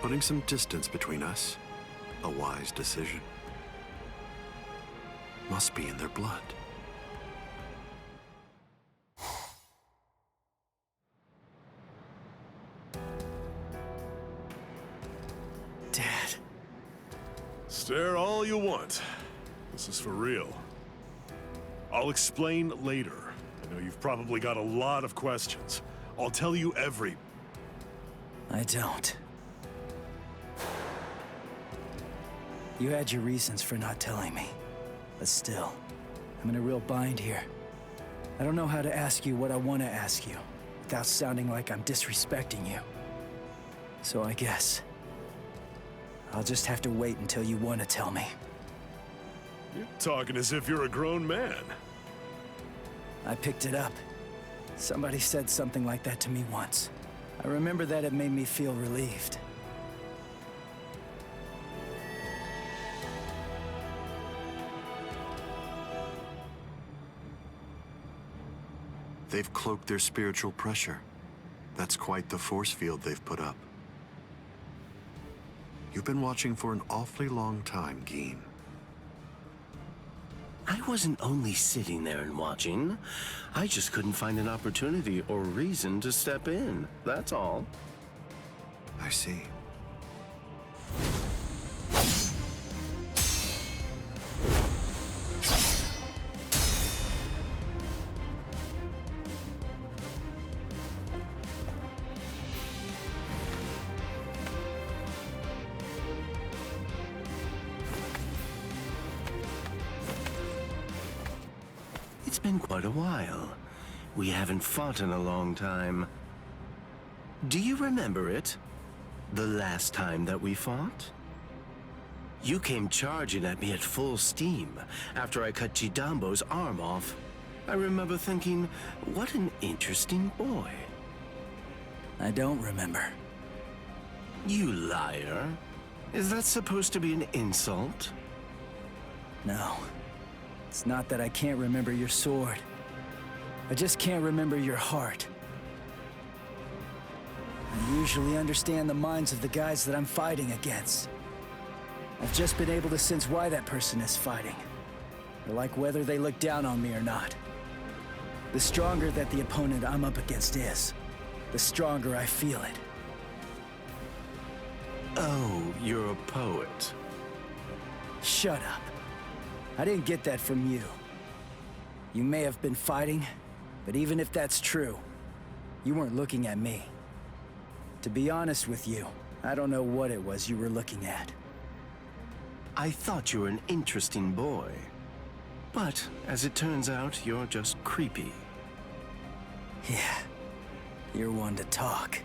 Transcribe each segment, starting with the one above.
Putting some distance between us, a wise decision. Must be in their blood. Dad. Stare all you want. This is for real. I'll explain later. I know you've probably got a lot of questions. I'll tell you every... I don't. You had your reasons for not telling me. But still, I'm in a real bind here. I don't know how to ask you what I want to ask you, without sounding like I'm disrespecting you. So I guess... I'll just have to wait until you want to tell me. You're talking as if you're a grown man. I picked it up. Somebody said something like that to me once. I remember that it made me feel relieved. They've cloaked their spiritual pressure. That's quite the force field they've put up. You've been watching for an awfully long time, Geen. I wasn't only sitting there and watching. I just couldn't find an opportunity or reason to step in. That's all. I see. It's been quite a while. We haven't fought in a long time. Do you remember it? The last time that we fought? You came charging at me at full steam after I cut Chidambo's arm off. I remember thinking, what an interesting boy. I don't remember. You liar. Is that supposed to be an insult? No. It's not that I can't remember your sword. I just can't remember your heart. I usually understand the minds of the guys that I'm fighting against. I've just been able to sense why that person is fighting. Or like whether they look down on me or not. The stronger that the opponent I'm up against is, the stronger I feel it. Oh, you're a poet. Shut up. I didn't get that from you. You may have been fighting, but even if that's true, you weren't looking at me. To be honest with you, I don't know what it was you were looking at. I thought you were an interesting boy. But, as it turns out, you're just creepy. Yeah, you're one to talk.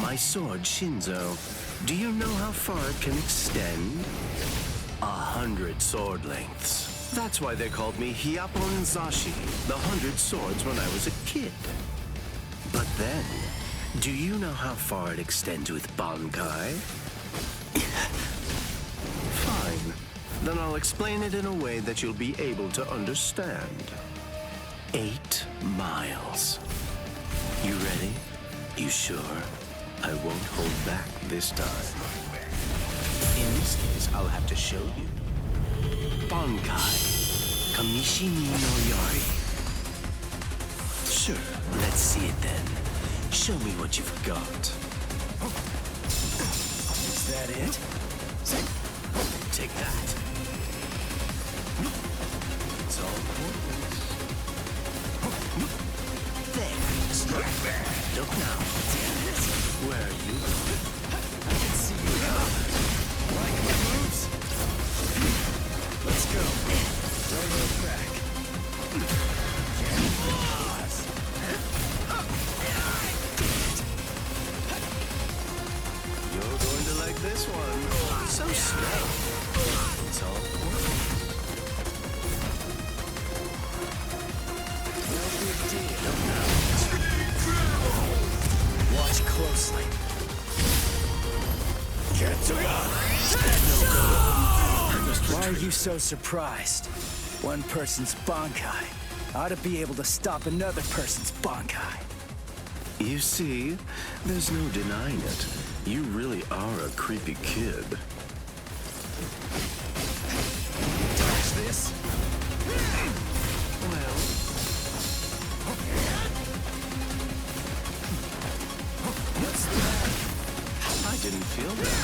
My sword, Shinzo, do you know how far it can extend? 100 sword lengths. That's why they called me Hyapon Zashi, the 100 swords when I was a kid. But then, do you know how far it extends with Bankai? Fine. Then I'll explain it in a way that you'll be able to understand. 8 miles. You ready? You sure? I won't hold back this time. In this case, I'll have to show you. Bankai. Kamishini no Yari. Sure, let's see it then. Show me what you've got. Is that it? Take that. It's all pointless. There. Strike back. Look now. Damn it. Where are you going? I can see you now. Like the moves? Let's go. Don't look back. Get lost. You're going to like this one. So slow. It's all pointless. No big deal. Look now. closely. Why are you so surprised? One person's Bankai ought to be able to stop another person's Bankai. You see, there's no denying it. You really are a creepy kid. Touch this? Well, What's that? I didn't feel that.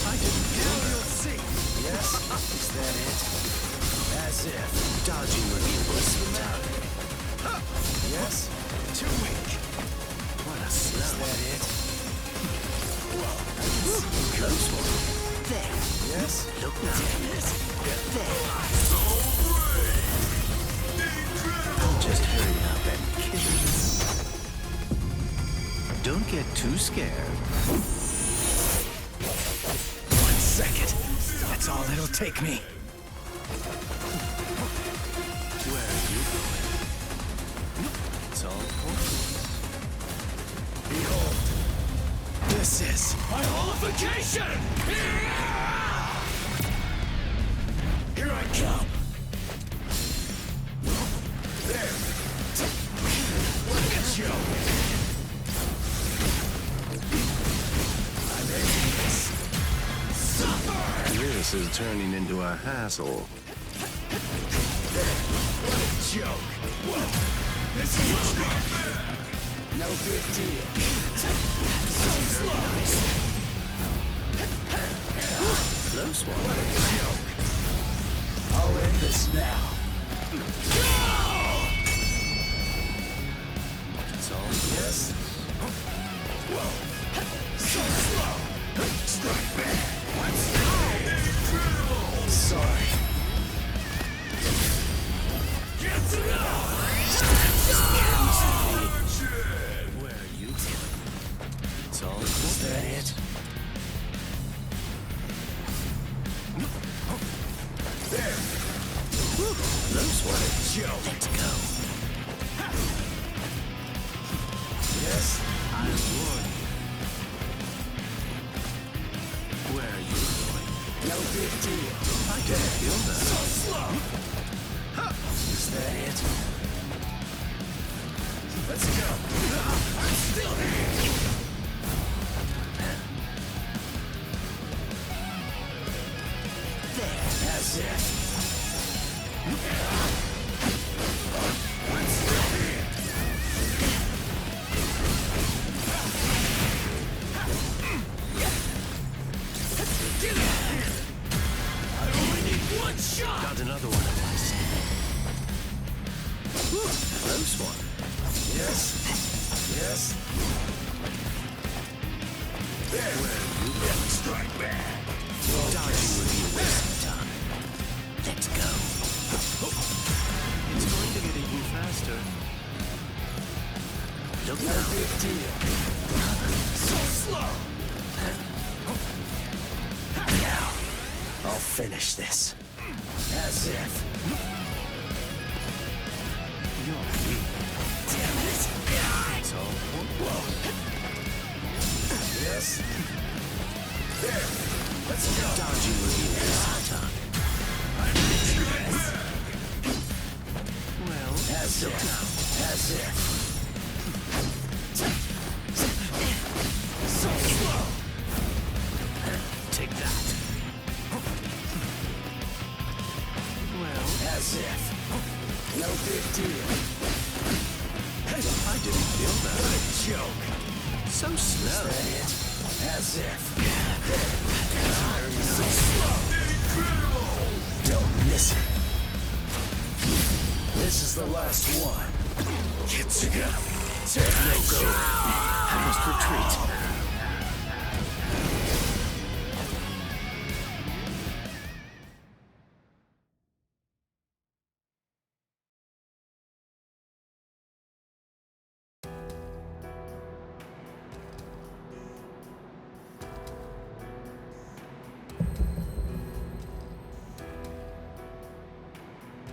I didn't feel Now that. you'll see. Yes? Is that it? As if. Dodging would be a waste of time. Yes? Too weak. What a Is slow. that it? Close one. There. Yes? Look now. There. I'll just hurry up and kill you. Don't get too scared. 1 second. That's all it'll take me. Where are you going? It's all hopeless. Behold. This is my holification! Here I come. There. Look at you. I'm ending this. Suffer! This is turning into a hassle. What a joke. Whoa. This is no big deal. So slow. Close one. What a joke. I'll end this now. It's all Yes? Whoa. So slow. Strike back. Sorry. Get to know. Where are you? It's all Is that it? There. close one. Joke. Let's go. Yes? I warn you. Where are you going? No big deal. I didn't feel that. So slow. Is that it? Let's go. I'm still here. There. That's it. I'm still here. Get out here. I only need one shot. Got another one of us. Close one. Yes. Yes. There. Where are you going? Strike back. Dodging would be a waste of time. Let's go. It's going to get even faster. Look No now. big deal. So slow. Now, I'll finish this. As if. You're weak. Damn it. It's all Whoa. Yes. There. Let's go. dodging would be a waste of time. Well, As look if. now. As if. So slow. Take that. Well, As if. No big deal. I didn't feel that. What a joke. So Is slow. that it? As if. So slow. Don't miss it. This is the last one. Get together. Take no go. I must retreat.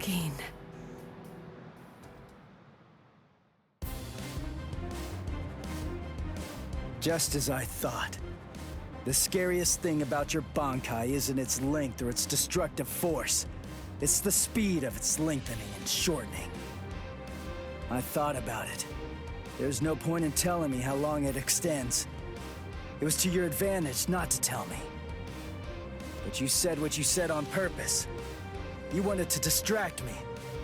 Keen. Just as I thought. The scariest thing about your Bankai isn't its length or its destructive force. It's the speed of its lengthening and shortening. I thought about it. There's no point in telling me how long it extends. It was to your advantage not to tell me. But you said what you said on purpose. You wanted to distract me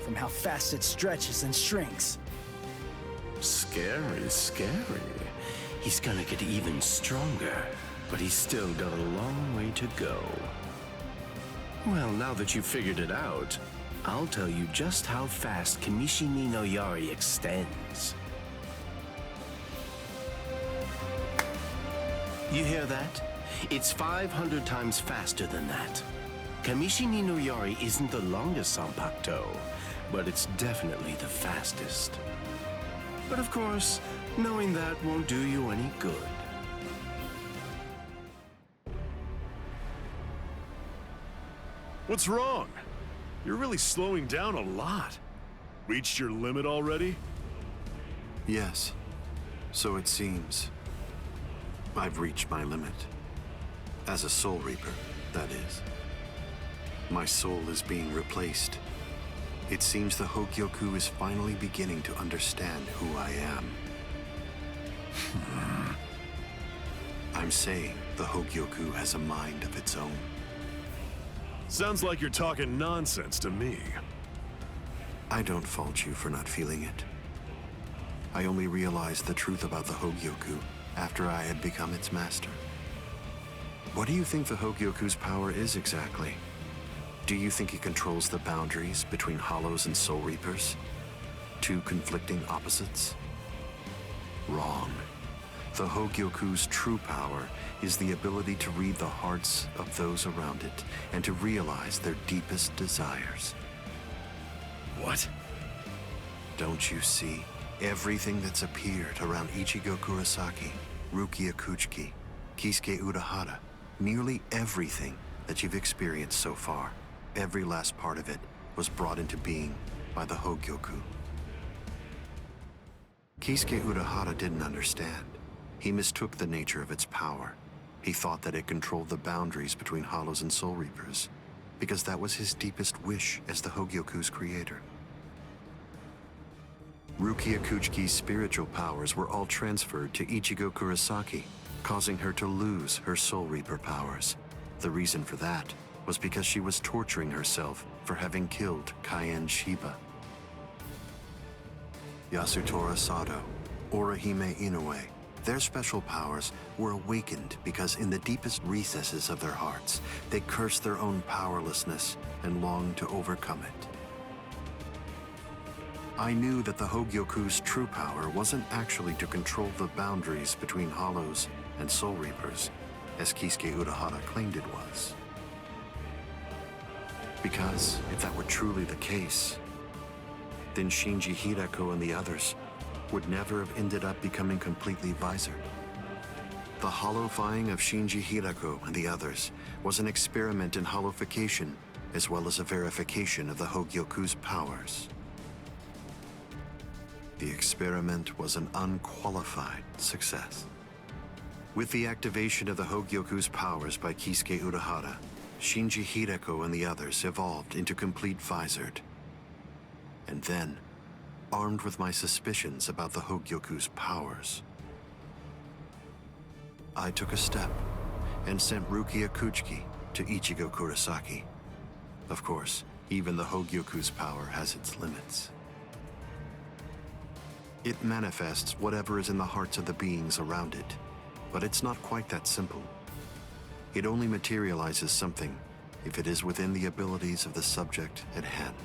from how fast it stretches and shrinks. Scary, scary. He's gonna get even stronger, but he's still got a long way to go. Well, now that you've figured it out, I'll tell you just how fast Kamishini no Yari extends. You hear that? It's 500 times faster than that. Kamishini no Yari isn't the longest Sanpakuto, but it's definitely the fastest. But of course, knowing that won't do you any good. What's wrong? You're really slowing down a lot. Reached your limit already? Yes, so it seems. I've reached my limit. As a Soul Reaper, that is. My soul is being replaced. It seems the Hogyoku is finally beginning to understand who I am. I'm saying the Hogyoku has a mind of its own. Sounds like you're talking nonsense to me. I don't fault you for not feeling it. I only realized the truth about the Hogyoku after I had become its master. What do you think the Hogyoku's power is exactly? Do you think it controls the boundaries between Hollows and Soul Reapers? Two conflicting opposites? Wrong. The Hogyoku's true power is the ability to read the hearts of those around it and to realize their deepest desires. What? Don't you see? Everything that's appeared around Ichigo Kurosaki, Rukia Kuchiki, Kisuke Urahara, nearly everything that you've experienced so far, every last part of it was brought into being by the Hogyoku. Kisuke Urahara didn't understand. He mistook the nature of its power. He thought that it controlled the boundaries between Hollows and Soul Reapers, because that was his deepest wish as the Hogyoku's creator. Rukia Kuchiki's spiritual powers were all transferred to Ichigo Kurosaki, causing her to lose her Soul Reaper powers. The reason for that was because she was torturing herself for having killed Kaien Shiba. Yasutora Sado, Orihime Inoue, their special powers were awakened because in the deepest recesses of their hearts, they cursed their own powerlessness and longed to overcome it. I knew that the Hogyoku's true power wasn't actually to control the boundaries between Hollows and Soul Reapers, as Kisuke Urahara claimed it was. Because if that were truly the case, then Shinji Hirako and the others would never have ended up becoming completely visored. The hollowifying of Shinji Hirako and the others was an experiment in hollowification, as well as a verification of the Hogyoku's powers. The experiment was an unqualified success. With the activation of the Hogyoku's powers by Kisuke Urahara, Shinji Hirako and the others evolved into complete visored. And then, armed with my suspicions about the Hogyoku's powers, I took a step and sent Rukia Kuchiki to Ichigo Kurosaki. Of course, even the Hogyoku's power has its limits. It manifests whatever is in the hearts of the beings around it, but it's not quite that simple. It only materializes something if it is within the abilities of the subject at hand.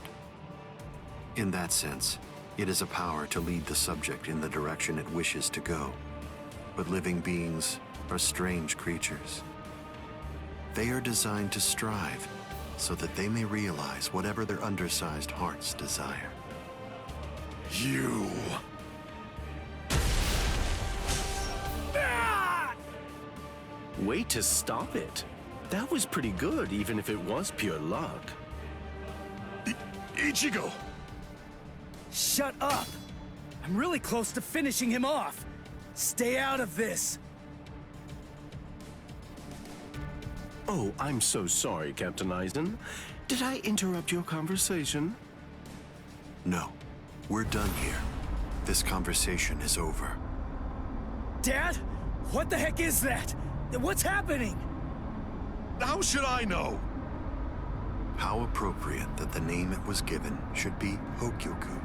In that sense, it is a power to lead the subject in the direction it wishes to go. But living beings are strange creatures. They are designed to strive so that they may realize whatever their undersized hearts desire. You... Way to stop it. That was pretty good, even if it was pure luck. Ichigo! Shut up! I'm really close to finishing him off! Stay out of this! Oh, I'm so sorry, Captain Eisen. Did I interrupt your conversation? No, we're done here. This conversation is over. Dad? What the heck is that? What's happening? How should I know? How appropriate that the name it was given should be Hogyoku.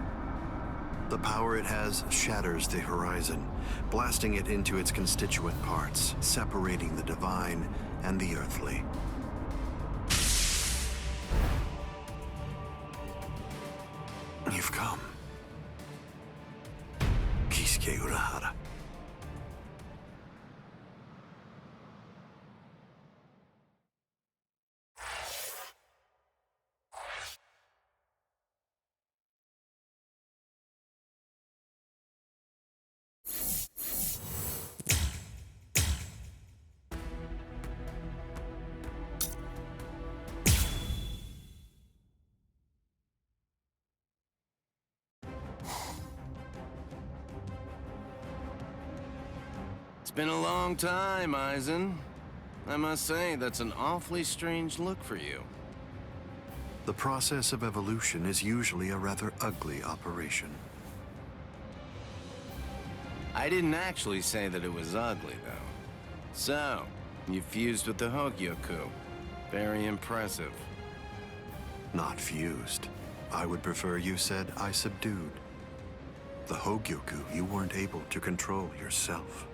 The power it has shatters the horizon, blasting it into its constituent parts, separating the divine and the earthly. You've come. Kisuke Urahara. It's been a long time, Eisen. I must say, that's an awfully strange look for you. The process of evolution is usually a rather ugly operation. I didn't actually say that it was ugly, though. So, you fused with the Hogyoku. Very impressive. Not fused. I would prefer you said I subdued. The Hogyoku you weren't able to control yourself.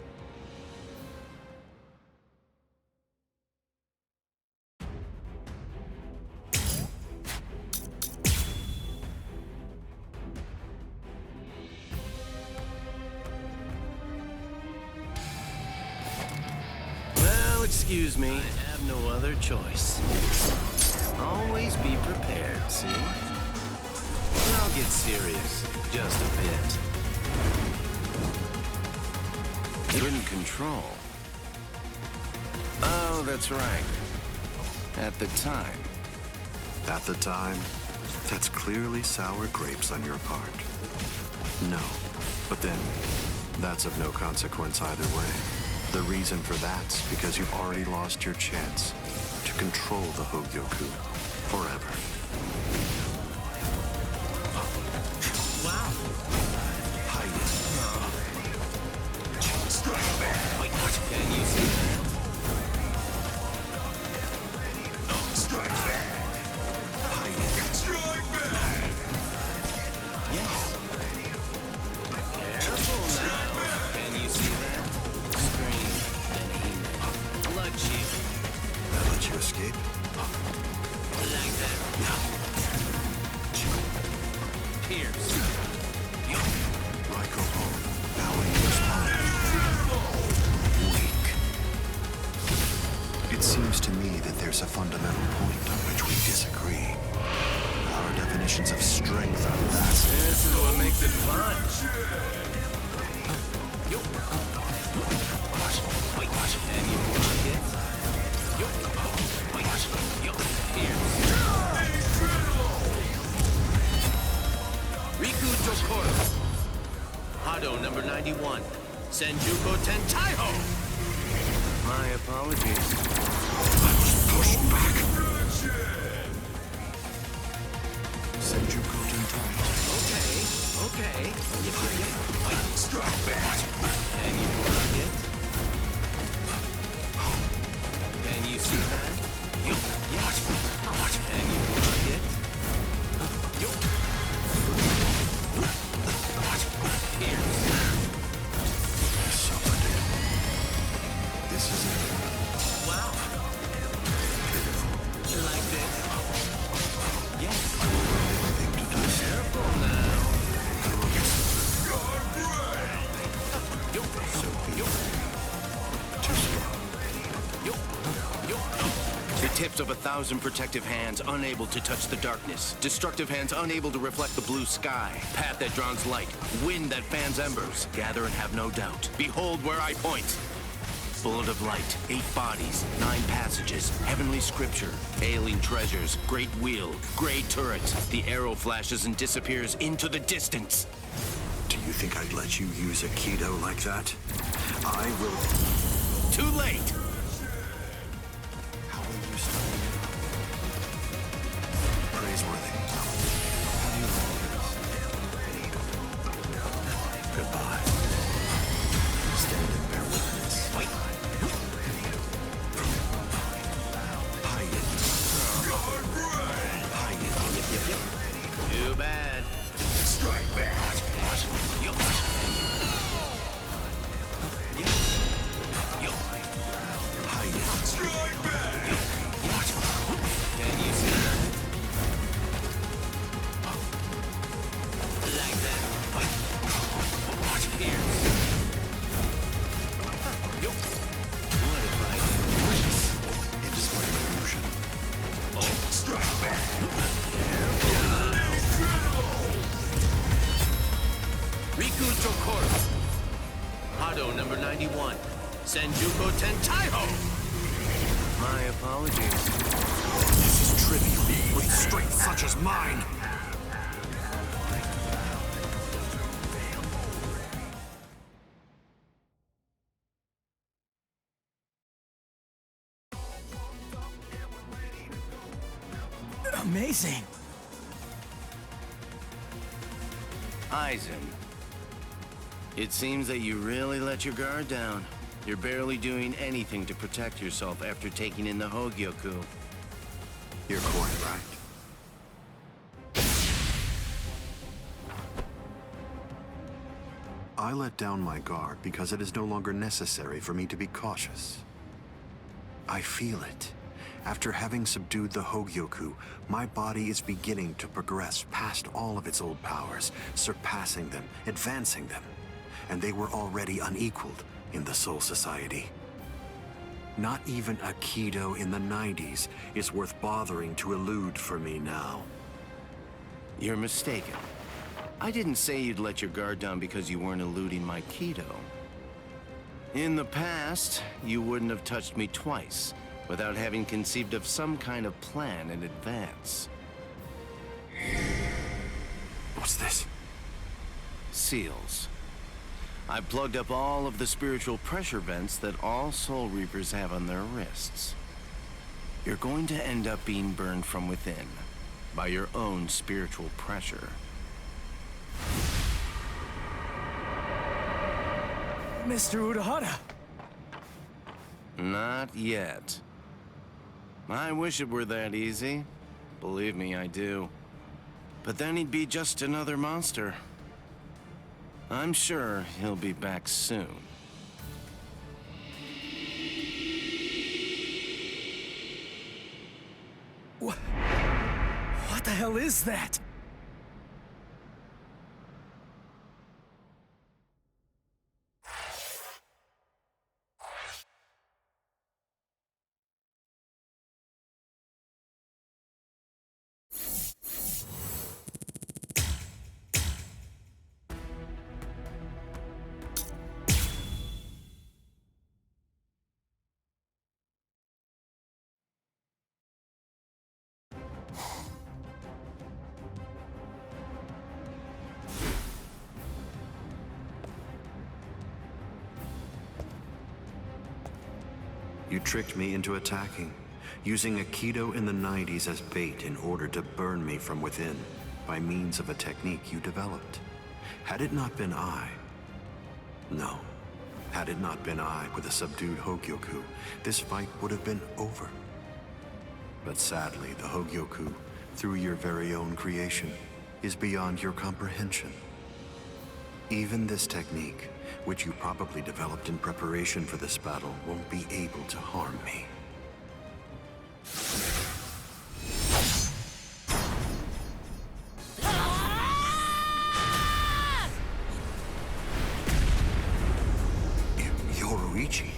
Excuse me, I have no other choice. Always be prepared, see? And I'll get serious, just a bit. Couldn't control. Oh, that's right. At the time. At the time, that's clearly sour grapes on your part. No, but then, that's of no consequence either way. The reason for that's because you've already lost your chance to control the Hogyoku forever. Wow. Hide it. Wait, what? Can you see that? Hide it. Yes. Careful now. Can you see that? Scream and he blood shield. That let you escape? Like that. Pierce. I go home. Now in your spine. Weak. It seems to me that there's a fundamental point on which we disagree. Our definitions of strength are vast. This is what makes it fun. Yo. Wait, and you block it. Yo. Wait, yo. Pierce. Riku Jokoro. Hado number 91. Senjuko Tentaiho. My apologies. I was pushed back. Senjuko Tentai. Okay. Wait. Strike back. Can you block it? Can you see that? Yes. Can you block it? Here. I suffered it. This is it. Wow. You like this? Yes. Everything to do. Careful now. Too slow. The tips of 1,000 protective hands unable to touch the darkness. Destructive hands unable to reflect the blue sky. Path that draws light. Wind that fans embers. Gather and have no doubt. Behold where I point. Bullet of light. 8 bodies. 9 passages. Heavenly scripture. Alien treasures. Great wheel. Gray turret. The arrow flashes and disappears into the distance. Do you think I'd let you use a Kido like that? I will... Too late. How will praiseworthy. How do you like it? Goodbye. Stand and bear witness. Wait. Hide it. Hide it. Too bad. Strike back. Hide it. Strike back. Can you see that? Like that. Here. What if I It is my illusion. Strike back. Riku Jokoro. Hado number 91. Senjuko Tentaiho. My apologies. This is trivial with strength such as mine. Amazing. Aizen. It seems that you really let your guard down. You're barely doing anything to protect yourself after taking in the Hogyoku. You're quite right. I let down my guard because it is no longer necessary for me to be cautious. I feel it. After having subdued the Hogyoku, my body is beginning to progress past all of its old powers, surpassing them, advancing them. And they were already unequaled in the Soul Society. Not even a Kido in the 90s is worth bothering to elude for me now. You're mistaken. I didn't say you'd let your guard down because you weren't eluding my Kido. In the past, you wouldn't have touched me twice without having conceived of some kind of plan in advance. What's this? Seals. I plugged up all of the spiritual pressure vents that all Soul Reapers have on their wrists. You're going to end up being burned from within by your own spiritual pressure. Mr. Urahara. Not yet. I wish it were that easy. Believe me, I do. But then he'd be just another monster. I'm sure he'll be back soon. What the hell is that? You tricked me into attacking, using a Kido in the 90s as bait in order to burn me from within by means of a technique you developed. Had it not been I... No. Had it not been I with a subdued Hogyoku, this fight would have been over. But sadly, the Hogyoku, through your very own creation, is beyond your comprehension. Even this technique, which you probably developed in preparation for this battle, won't be able to harm me. Yoruichi.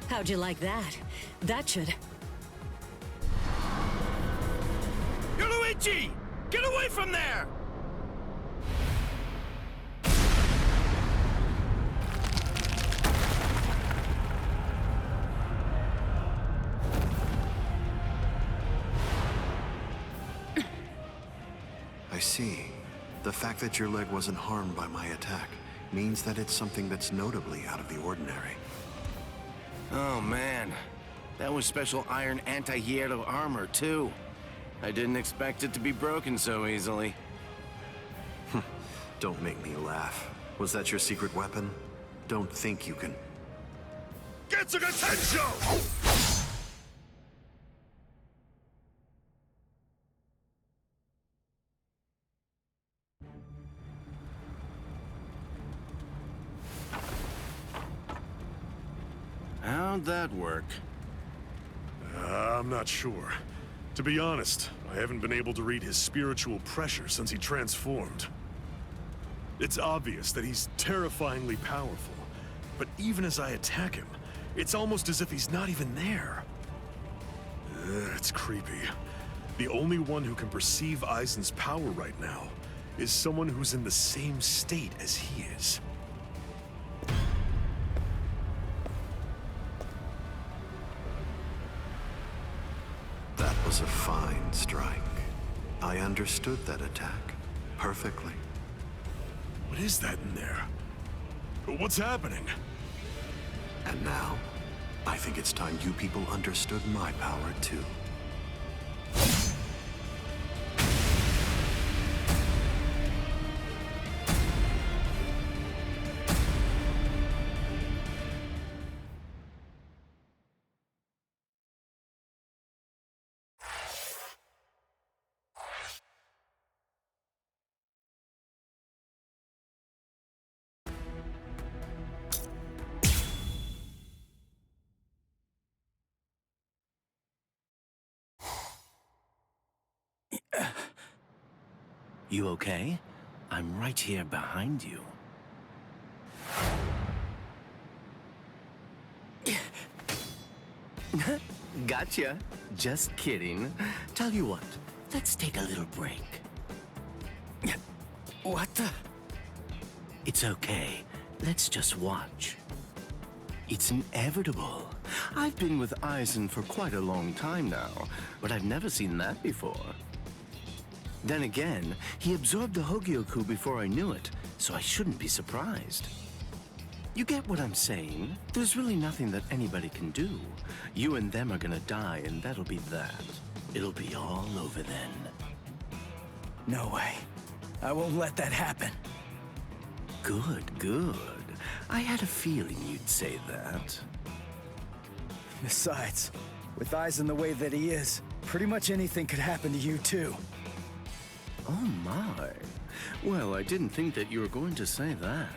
How'd you like that? That should... Yoruichi! Get away from there! I see. The fact that your leg wasn't harmed by my attack means that it's something that's notably out of the ordinary. Oh man, that was special iron anti-hierro armor too. I didn't expect it to be broken so easily. Don't make me laugh. Was that your secret weapon? Don't think you can... Get some attention! How'd that work? I'm not sure. To be honest, I haven't been able to read his spiritual pressure since he transformed. It's obvious that he's terrifyingly powerful, but even as I attack him, it's almost as if he's not even there. It's creepy. The only one who can perceive Eisen's power right now is someone who's in the same state as he is. That was a fine strike. I understood that attack perfectly. What is that in there? What's happening? And now, I think it's time you people understood my power too. You okay? I'm right here behind you. Gotcha. Just kidding. Tell you what, let's take a little break. What the? It's okay. Let's just watch. It's inevitable. I've been with Eisen for quite a long time now, but I've never seen that before. Then again, he absorbed the Hogyoku before I knew it, so I shouldn't be surprised. You get what I'm saying? There's really nothing that anybody can do. You and them are gonna die, and that'll be that. It'll be all over then. No way. I won't let that happen. Good, good. I had a feeling you'd say that. Besides, with Eisen the way that he is, pretty much anything could happen to you too. Oh my. Well, I didn't think that you were going to say that.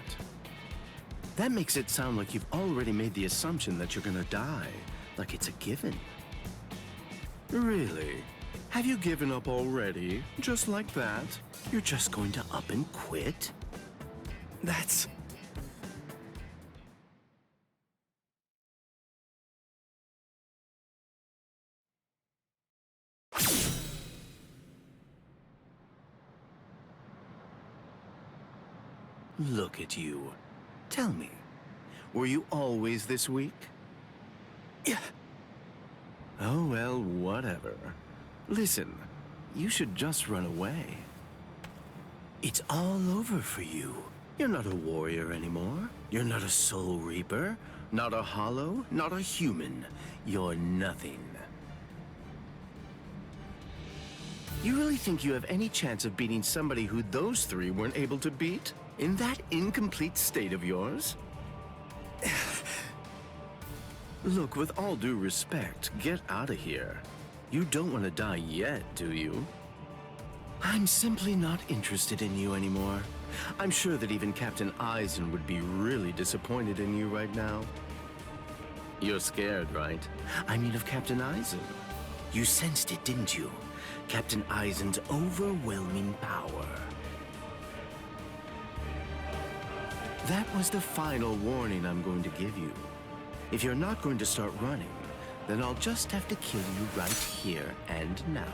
That makes it sound like you've already made the assumption that you're gonna die, like it's a given. Really? Have you given up already? Just like that? You're just going to up and quit? That's... Look at you. Tell me, were you always this weak? Yeah. Oh, well, whatever. Listen, you should just run away. It's all over for you. You're not a warrior anymore. You're not a soul reaper, not a hollow, not a human. You're nothing. You really think you have any chance of beating somebody who those three weren't able to beat? In that incomplete state of yours? Look, with all due respect, get out of here. You don't want to die yet, do you? I'm simply not interested in you anymore. I'm sure that even Captain Eisen would be really disappointed in you right now. You're scared, right? I mean of Captain Eisen. You sensed it, didn't you? Captain Eisen's overwhelming power. That was the final warning I'm going to give you. If you're not going to start running, then I'll just have to kill you right here and now.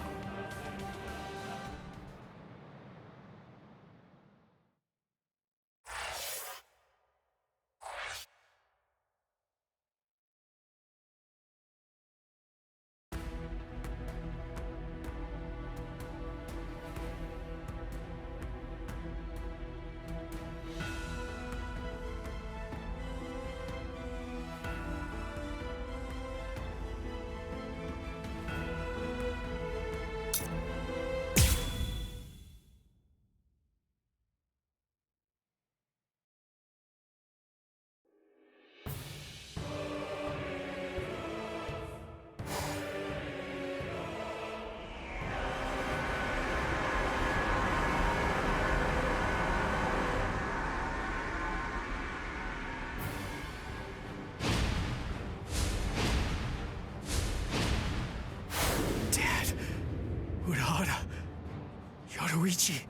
Richie.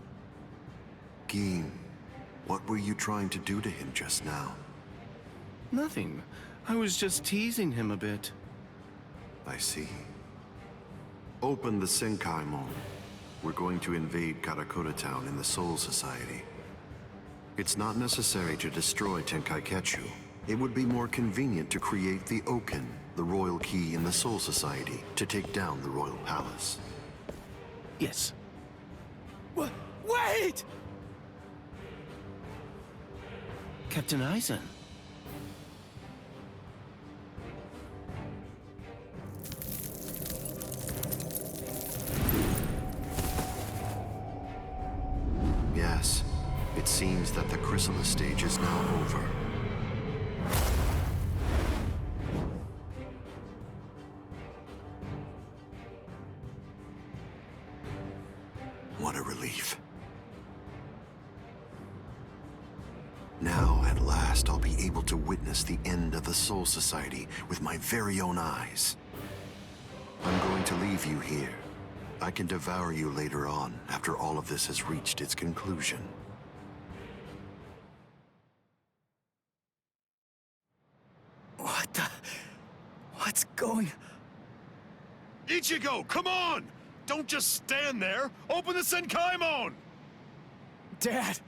Geen, what were you trying to do to him just now? Nothing. I was just teasing him a bit. I see. Open the Senkaimon. We're going to invade Karakura Town in the Soul Society. It's not necessary to destroy Tenkaiketsu. It would be more convenient to create the Oken, the royal key in the Soul Society, to take down the royal palace. Yes. Wait! Captain Eisen. Yes, it seems that the chrysalis stage is now over. What a relief. Now, at last, I'll be able to witness the end of the Soul Society with my very own eyes. I'm going to leave you here. I can devour you later on, after all of this has reached its conclusion. What's going... Ichigo, come on! Don't just stand there! Open the Senkaimon! Dad!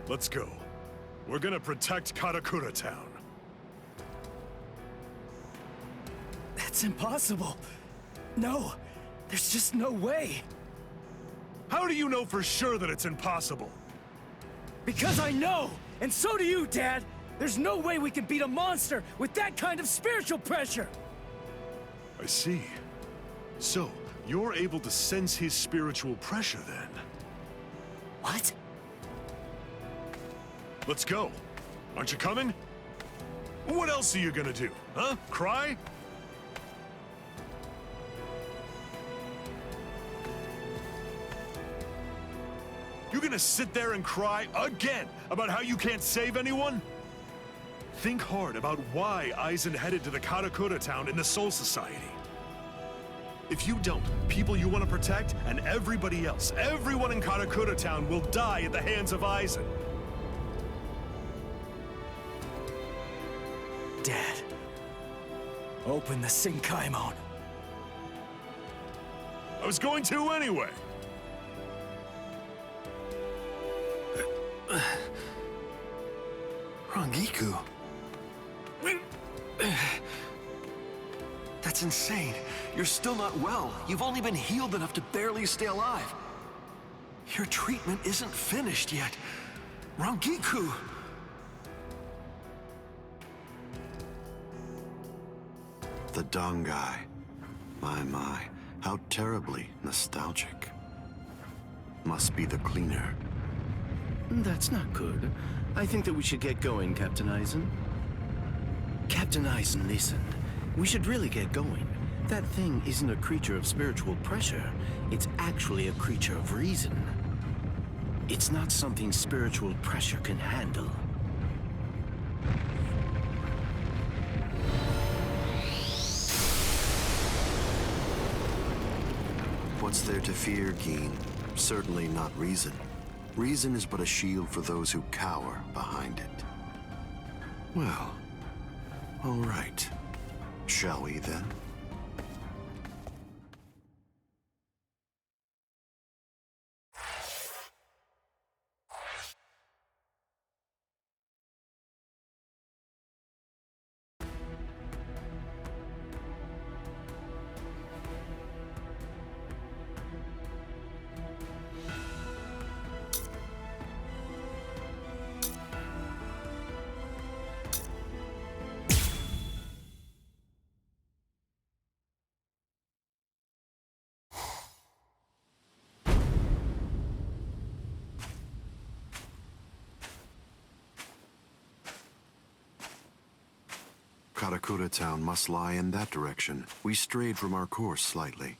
Let's go. We're gonna protect Karakura Town. That's impossible. No, there's just no way. How do you know for sure that it's impossible? Because I know! And so do you, Dad! There's no way we can beat a monster with that kind of spiritual pressure! I see. So, you're able to sense his spiritual pressure then? What? Let's go. Aren't you coming? What else are you gonna do, huh? Cry? You gonna sit there and cry again about how you can't save anyone? Think hard about why Aizen headed to the Karakura Town in the Soul Society. If you don't, people you want to protect and everybody else, everyone in Karakura Town will die at the hands of Aizen. Dad, open the Senkaimon. I was going to anyway. Rangiku. That's insane. You're still not well. You've only been healed enough to barely stay alive. Your treatment isn't finished yet. Rangiku! The Dangai. My. How terribly nostalgic. Must be the cleaner. That's not good. I think that we should get going, Captain Eisen. Captain Eisen, listen. We should really get going. That thing isn't a creature of spiritual pressure. It's actually a creature of reason. It's not something spiritual pressure can handle. What's there to fear, Geen? Certainly not reason. Reason is but a shield for those who cower behind it. Well, all right. Shall we then? Karakura Town must lie in that direction. We strayed from our course slightly.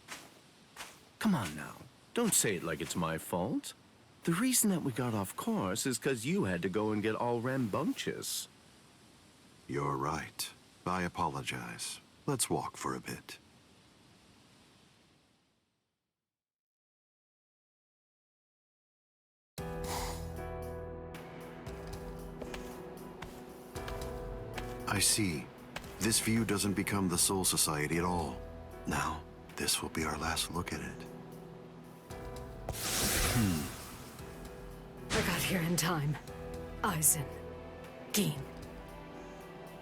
Come on now. Don't say it like it's my fault. The reason that we got off course is because you had to go and get all rambunctious. You're right. I apologize. Let's walk for a bit. I see. This view doesn't become the Soul Society at all. Now, this will be our last look at it. I got here in time. Aizen. Geen.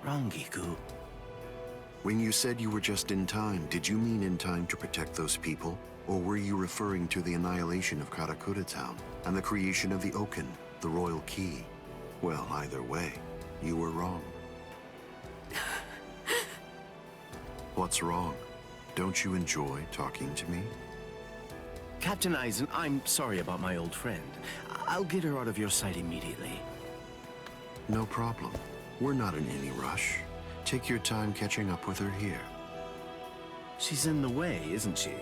Rangiku. When you said you were just in time, did you mean in time to protect those people? Or were you referring to the annihilation of Karakura Town and the creation of the Oaken, the Royal Key? Well, either way, you were wrong. What's wrong? Don't you enjoy talking to me? Captain Aizen, I'm sorry about my old friend. I'll get her out of your sight immediately. No problem. We're not in any rush. Take your time catching up with her here. She's in the way, isn't she?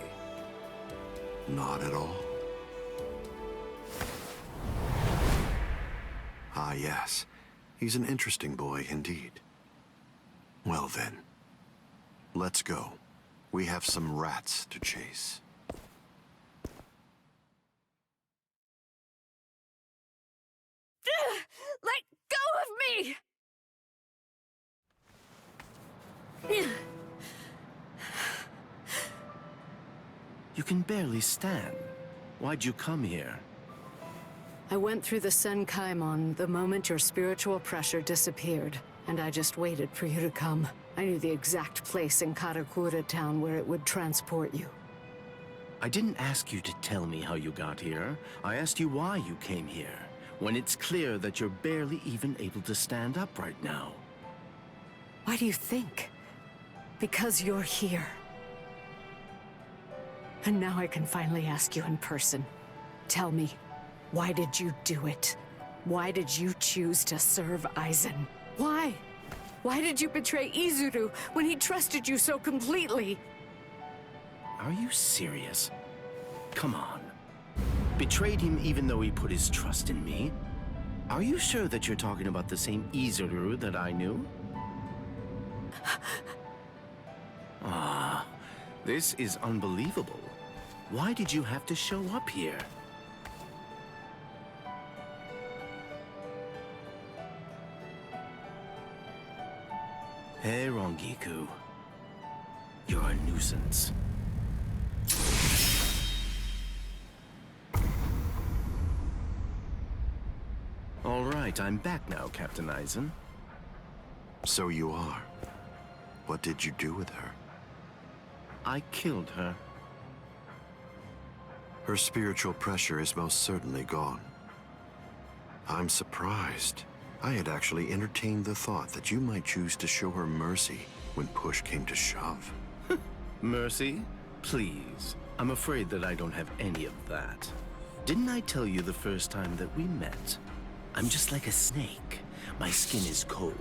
Not at all. Ah, yes. He's an interesting boy indeed. Well then, let's go. We have some rats to chase. Let go of me! You can barely stand. Why'd you come here? I went through the Senkaimon the moment your spiritual pressure disappeared, and I just waited for you to come. I knew the exact place in Karakura Town where it would transport you. I didn't ask you to tell me how you got here. I asked you why you came here, when it's clear that you're barely even able to stand up right now. Why do you think? Because you're here. And now I can finally ask you in person. Tell me, why did you do it? Why did you choose to serve Aizen? Why? Why did you betray Izuru when he trusted you so completely? Are you serious? Come on. Betrayed him even though he put his trust in me? Are you sure that you're talking about the same Izuru that I knew? Ah, this is unbelievable. Why did you have to show up here? Hey, Rangiku. You're a nuisance. All right, I'm back now, Captain Aizen. So you are. What did you do with her? I killed her. Her spiritual pressure is most certainly gone. I'm surprised. I had actually entertained the thought that you might choose to show her mercy when push came to shove. Mercy? Please. I'm afraid that I don't have any of that. Didn't I tell you the first time that we met? I'm just like a snake. My skin is cold.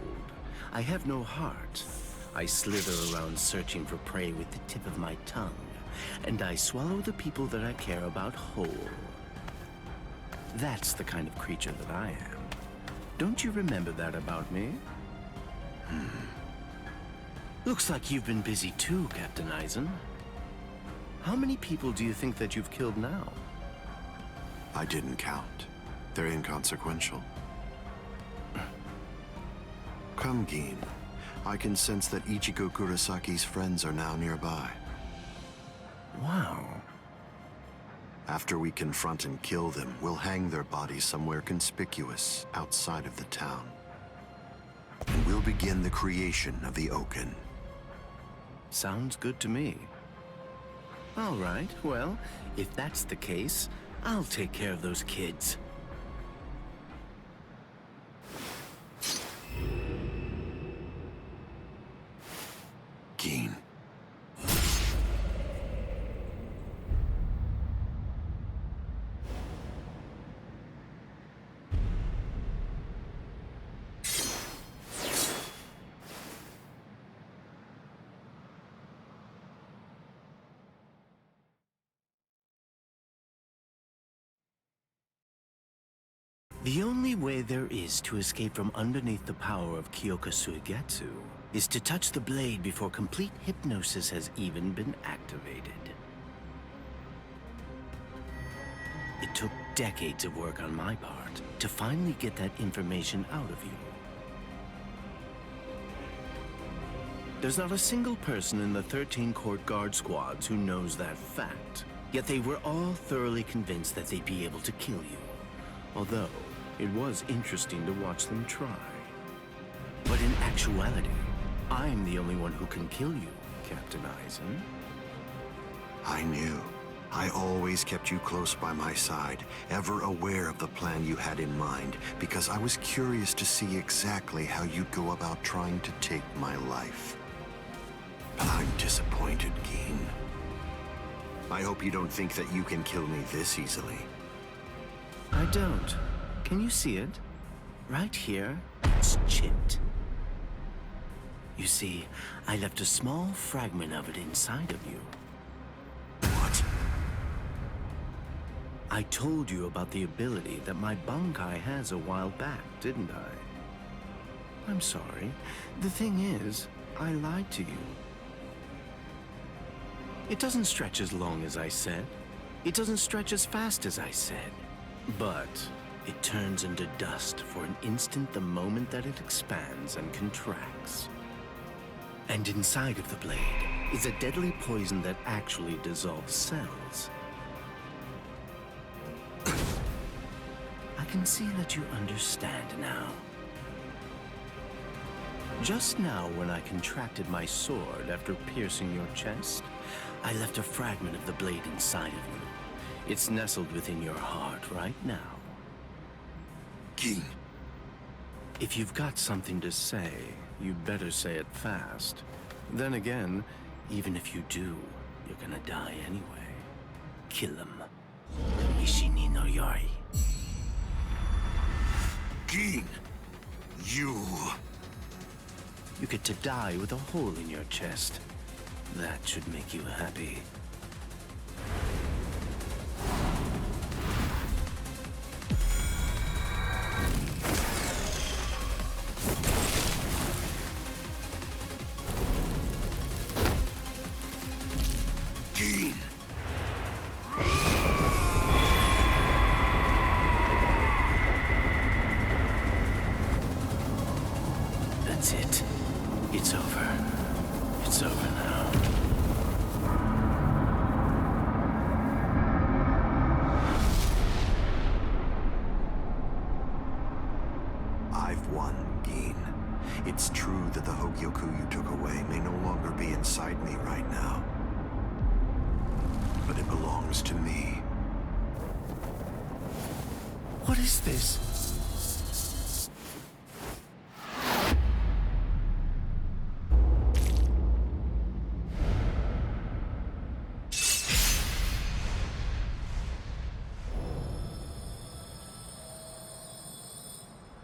I have no heart. I slither around searching for prey with the tip of my tongue, and I swallow the people that I care about whole. That's the kind of creature that I am. Don't you remember that about me? Looks like you've been busy too, Captain Aizen. How many people do you think that you've killed now? I didn't count. They're inconsequential. Come, Geen. I can sense that Ichigo Kurosaki's friends are now nearby. Wow. After we confront and kill them, we'll hang their bodies somewhere conspicuous outside of the town. And we'll begin the creation of the Oaken. Sounds good to me. All right, well, if that's the case, I'll take care of those kids. Geen. The only way there is to escape from underneath the power of Kyoka Suigetsu is to touch the blade before complete hypnosis has even been activated. It took decades of work on my part to finally get that information out of you. There's not a single person in the 13 court guard squads who knows that fact. Yet they were all thoroughly convinced that they'd be able to kill you. Although, it was interesting to watch them try. But in actuality, I'm the only one who can kill you, Captain Eisen. I knew. I always kept you close by my side, ever aware of the plan you had in mind, because I was curious to see exactly how you'd go about trying to take my life. But I'm disappointed, Geen. I hope you don't think that you can kill me this easily. I don't. Can you see it? Right here, it's chipped. You see, I left a small fragment of it inside of you. What? I told you about the ability that my Bankai has a while back, didn't I? I'm sorry. The thing is, I lied to you. It doesn't stretch as long as I said. It doesn't stretch as fast as I said. But it turns into dust for an instant the moment that it expands and contracts. And inside of the blade is a deadly poison that actually dissolves cells. I can see that you understand now. Just now, when I contracted my sword after piercing your chest, I left a fragment of the blade inside of you. It's nestled within your heart right now. Geen. If you've got something to say, you better say it fast. Then again, even if you do, you're gonna die anyway. Kill him. Mishini no Yori. Geen! You get to die with a hole in your chest. That should make you happy. Geen! That's it. It's over. It's over now. I've won, Geen. It's true that the Hogyoku you took away may no longer be inside me right now. But it belongs to me. What is this?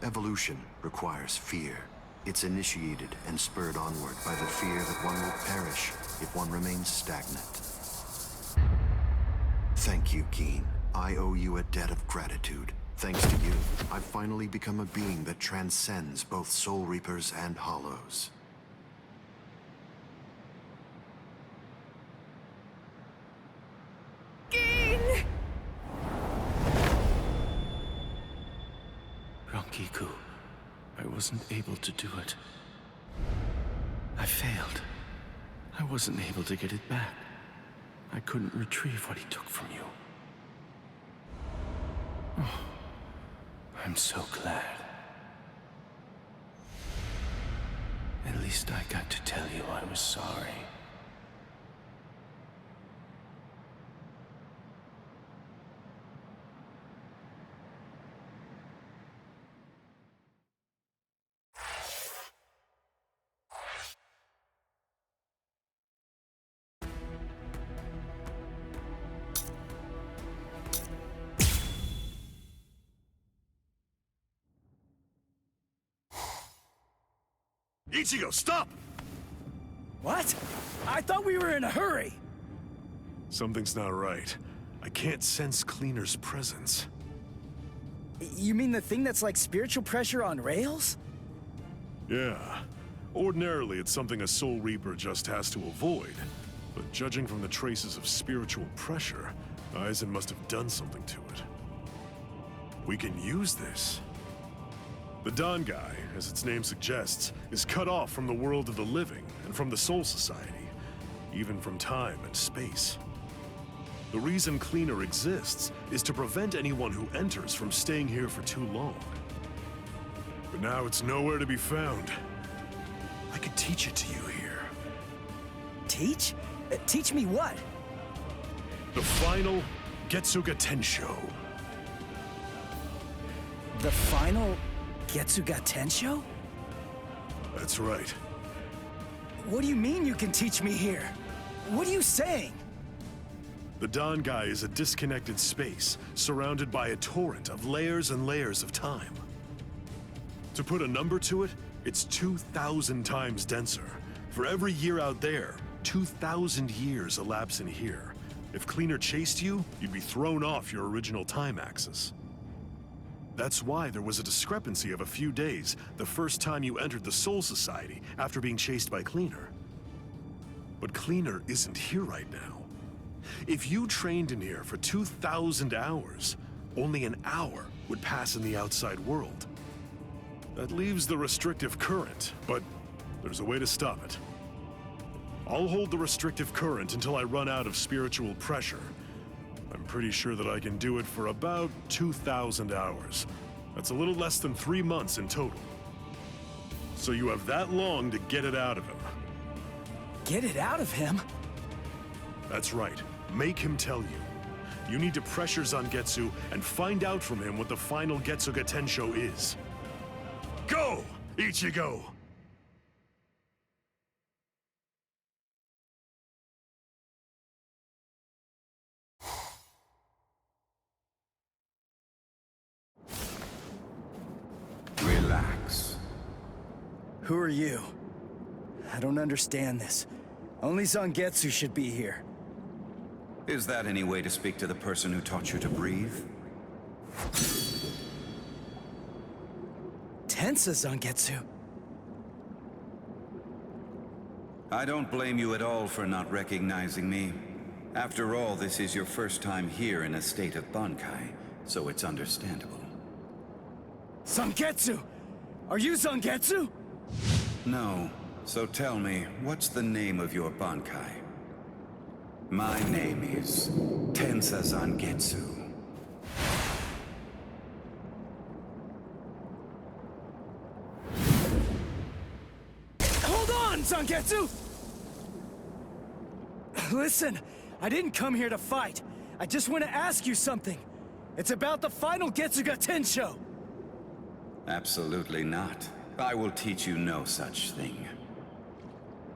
Evolution requires fear. It's initiated and spurred onward by the fear that one will perish if one remains stagnant. Thank you, Geen. I owe you a debt of gratitude. Thanks to you, I've finally become a being that transcends both Soul Reapers and Hollows. Rankiku, I wasn't able to do it. I failed. I wasn't able to get it back. I couldn't retrieve what he took from you. Oh, I'm so glad. At least I got to tell you I was sorry. Ichigo, stop! What? I thought we were in a hurry. Something's not right. I can't sense Cleaner's presence. You mean the thing that's like spiritual pressure on rails? Yeah. Ordinarily, it's something a Soul Reaper just has to avoid. But judging from the traces of spiritual pressure, Eisen must have done something to it. We can use this. The Dangai, as its name suggests, is cut off from the world of the living and from the Soul Society, even from time and space. The reason Cleaner exists is to prevent anyone who enters from staying here for too long. But now it's nowhere to be found. I could teach it to you here. Teach? Teach me what? The final Getsuga Tensho. The final Getsuga Tensho? That's right. What do you mean you can teach me here? What are you saying? The Dangai is a disconnected space, surrounded by a torrent of layers and layers of time. To put a number to it, it's 2,000 times denser. For every year out there, 2,000 years elapse in here. If Cleaner chased you, you'd be thrown off your original time axis. That's why there was a discrepancy of a few days the first time you entered the Soul Society after being chased by Cleaner. But Cleaner isn't here right now. If you trained in here for 2,000 hours, only an hour would pass in the outside world. That leaves the restrictive current, but there's a way to stop it. I'll hold the restrictive current until I run out of spiritual pressure. I'm pretty sure that I can do it for about 2,000 hours. That's a little less than 3 months in total. So you have that long to get it out of him. Get it out of him? That's right. Make him tell you. You need to pressure Zangetsu and find out from him what the final Getsuga Tensho is. Go, Ichigo! Relax. Who are you? I don't understand this. Only Zangetsu should be here. Is that any way to speak to the person who taught you to breathe? Tensa Zangetsu. I don't blame you at all for not recognizing me. After all, this is your first time here in a state of Bankai, so it's understandable. Zangetsu! Are you Zangetsu? No. So tell me, what's the name of your Bankai? My name is Tensa Zangetsu. Hold on, Zangetsu! Listen, I didn't come here to fight. I just want to ask you something. It's about the final Getsuga Tensho. Absolutely not. I will teach you no such thing.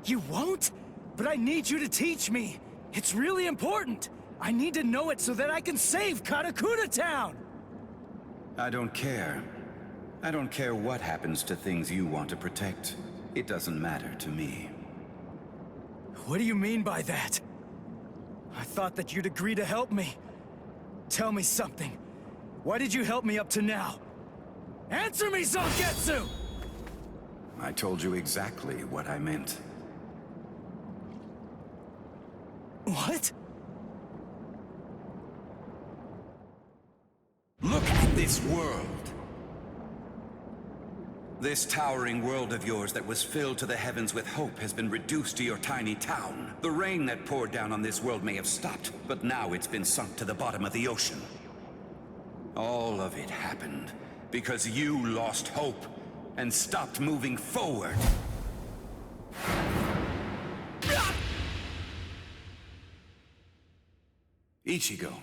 You won't? But I need you to teach me. It's really important. I need to know it so that I can save Karakura Town! I don't care. I don't care what happens to things you want to protect. It doesn't matter to me. What do you mean by that? I thought that you'd agree to help me. Tell me something. Why did you help me up to now? Answer me, Zangetsu! I told you exactly what I meant. What? Look at this world! This towering world of yours that was filled to the heavens with hope has been reduced to your tiny town. The rain that poured down on this world may have stopped, but now it's been sunk to the bottom of the ocean. All of it happened because you lost hope and stopped moving forward. Ichigo,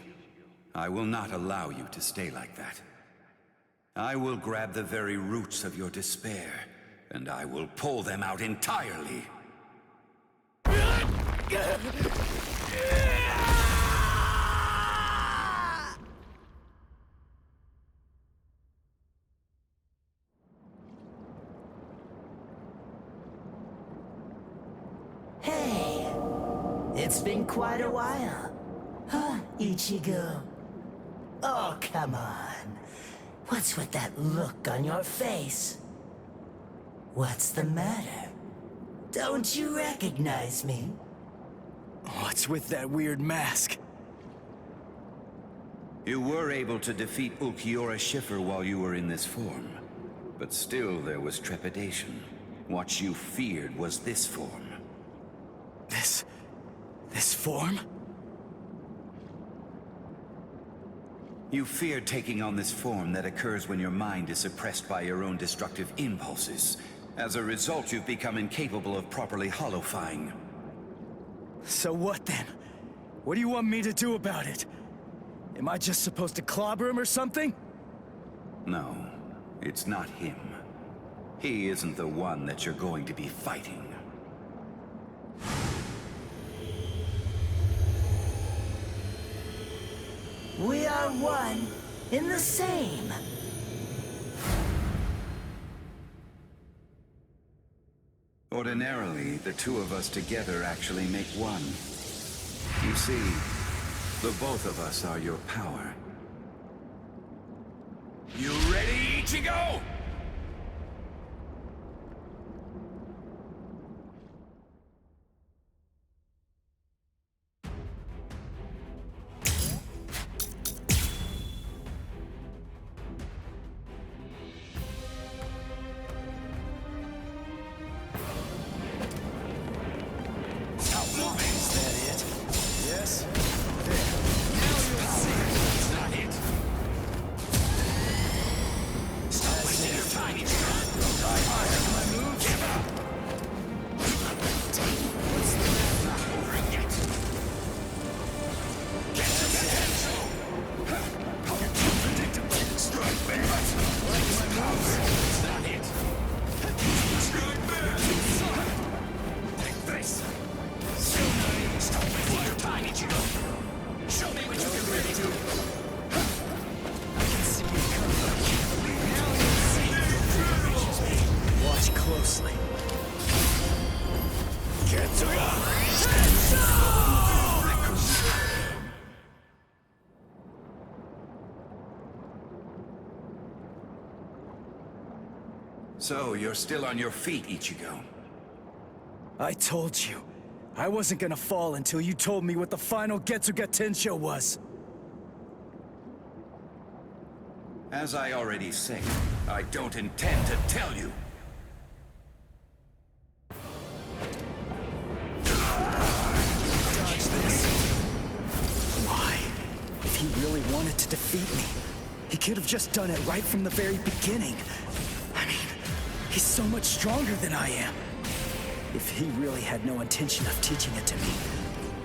I will not allow you to stay like that. I will grab the very roots of your despair, and I will pull them out entirely. Hey, it's been quite a while. Huh, Ichigo? Oh, come on. What's with that look on your face? What's the matter? Don't you recognize me? What's with that weird mask? You were able to defeat Ulquiorra Schiffer while you were in this form. But still there was trepidation. What you feared was this form. This form? You feared taking on this form that occurs when your mind is suppressed by your own destructive impulses. As a result, you've become incapable of properly holofying. So what then? What do you want me to do about it? Am I just supposed to clobber him or something? No, it's not him. He isn't the one that you're going to be fighting. We are one in the same. Ordinarily, the two of us together actually make one. You see, the both of us are your power. You ready, Ichigo? So, you're still on your feet, Ichigo. I told you. I wasn't gonna fall until you told me what the final Getsuga Tensho was. As I already said, I don't intend to tell you. Why? If he really wanted to defeat me, he could have just done it right from the very beginning. I mean, he's so much stronger than I am. If he really had no intention of teaching it to me,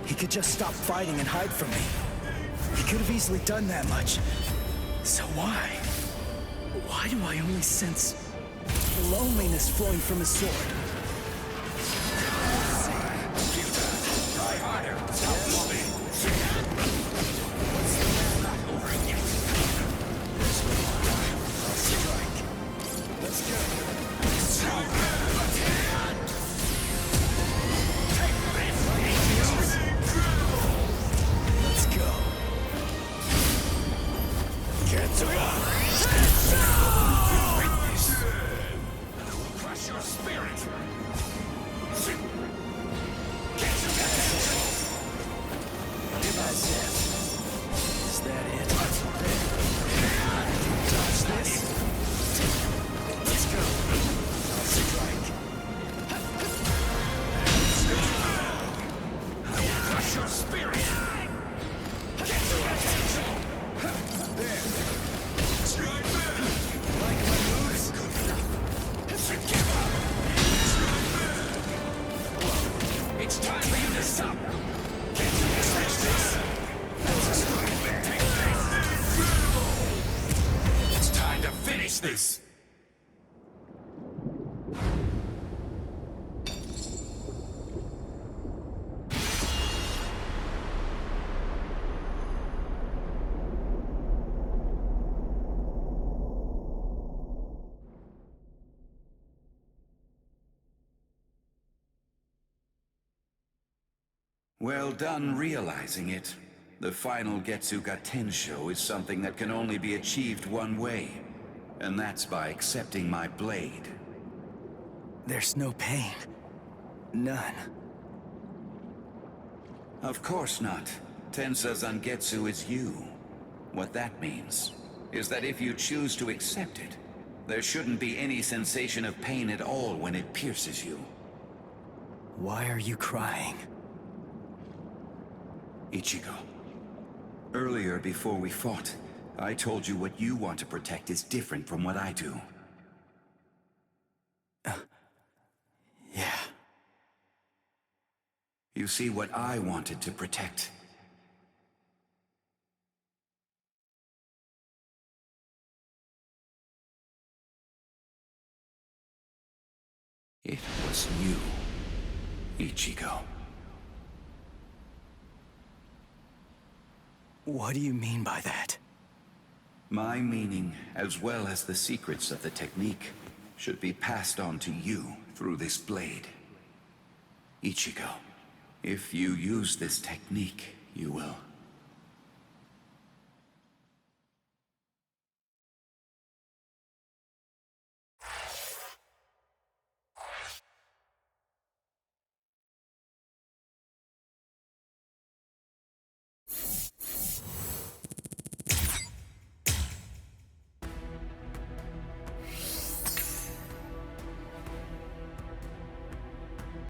he could just stop fighting and hide from me. He could have easily done that much. So why? Why do I only sense loneliness flowing from his sword? Try harder. Stop moving. Let's go. Let's go. Crush your spirit. That's it. Is that it? Touch this. Let's go. Strike. Crush your spirit. There. Strike back. Like my moves? Give up. It's time for you to stop. It's time to finish this. Well done realizing it. The final Getsuga Tensho is something that can only be achieved one way. And that's by accepting my blade. There's no pain. None. Of course not. Tensa Zangetsu is you. What that means is that if you choose to accept it, there shouldn't be any sensation of pain at all when it pierces you. Why are you crying? Ichigo, earlier before we fought, I told you what you want to protect is different from what I do. Yeah. You see, what I wanted to protect, it was you, Ichigo. What do you mean by that? My meaning, as well as the secrets of the technique, should be passed on to you through this blade. Ichigo, if you use this technique, you will